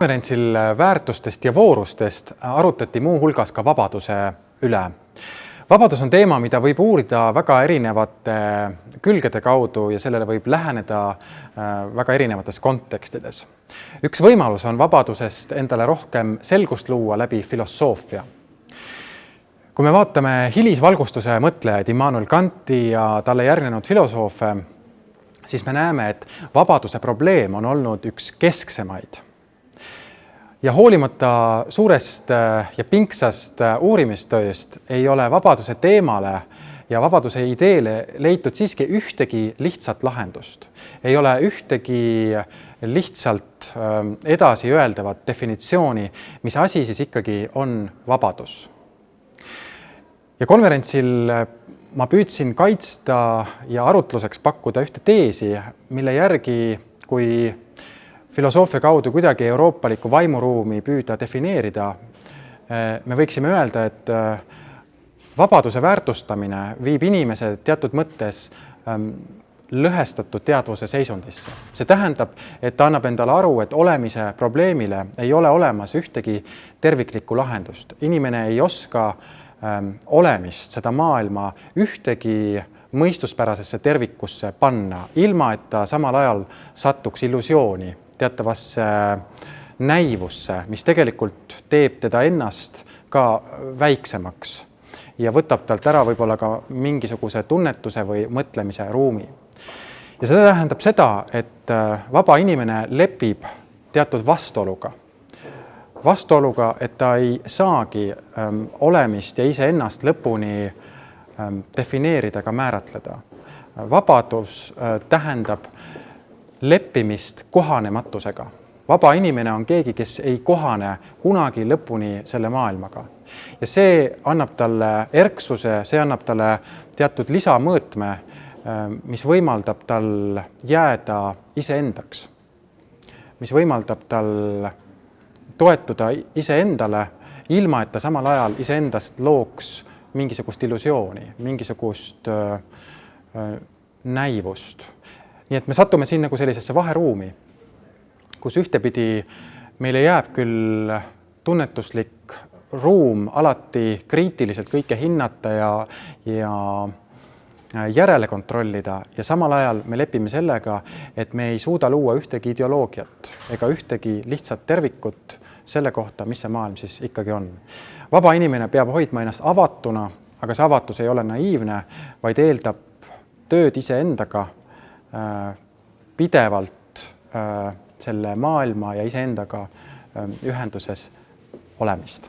Konverentsil väärtustest ja voorustest arutati muu hulgas ka vabaduse üle. Vabadus on teema, mida võib uurida väga erinevate külgede kaudu ja sellele võib läheneda väga erinevates kontekstides. Üks võimalus on vabadusest endale rohkem selgust luua läbi filosoofia. Kui me vaatame hilisvalgustuse mõtlejaid Immanuel Kanti ja talle järgnenud filosoofe, siis me näeme, et vabaduse probleem on olnud üks kesksemaid. Ja hoolimata suurest ja pingsast uurimistööst ei ole vabaduse teemale ja vabaduse ideele leitud siiski ühtegi lihtsat lahendust. Ei ole ühtegi lihtsalt edasi öeldavat definitsiooni, mis asi siis ikkagi on vabadus. Ja konverentsil ma püüdsin kaitsta ja arutluseks pakkuda ühte teesi, mille järgi, kui filosoofia kaudu kuidagi euroopalikku vaimuruumi püüda defineerida, me võiksime öelda, et vabaduse väärtustamine viib inimese teatud mõttes lõhestatud teadvuse seisundisse. See tähendab, et ta annab endale aru, et olemise probleemile ei ole olemas ühtegi terviklikku lahendust. Inimene ei oska olemist, seda maailma ühtegi mõistuspärasesse tervikusse panna, ilma et ta samal ajal satuks illusiooni, teatavasse näivusse, mis tegelikult teeb teda ennast ka väiksemaks ja võtab talt ära võib-olla ka mingisuguse tunnetuse või mõtlemise ruumi. Ja see tähendab seda, et vaba inimene lepib teatud vastuoluga, et ta ei saagi olemist ja iseennast lõpuni defineerida ega määratleda. Vabadus tähendab leppimist kohanematusega. Vaba inimene on keegi, kes ei kohane kunagi lõpuni selle maailmaga. Ja see annab talle erksuse, see annab talle teatud lisamõõtme, mis võimaldab tal jääda iseendaks, mis võimaldab tal toetuda iseendale, ilma et ta samal ajal iseendast looks mingisugust illusiooni, mingisugust näivust. Nii et me satume siin nagu sellisesse vaheruumi, kus ühtepidi meile jääb küll tunnetuslik ruum alati kriitiliselt kõike hinnata ja järele kontrollida ja samal ajal me lepime sellega, et me ei suuda luua ühtegi ideoloogiat ega ühtegi lihtsat tervikut selle kohta, mis see maailm siis ikkagi on. Vaba inimene peab hoidma ennast avatuna, aga see avatus ei ole naiivne, vaid eeldab tööd iseendaga pidevalt selle maailma ja iseendaga ühenduses olemist.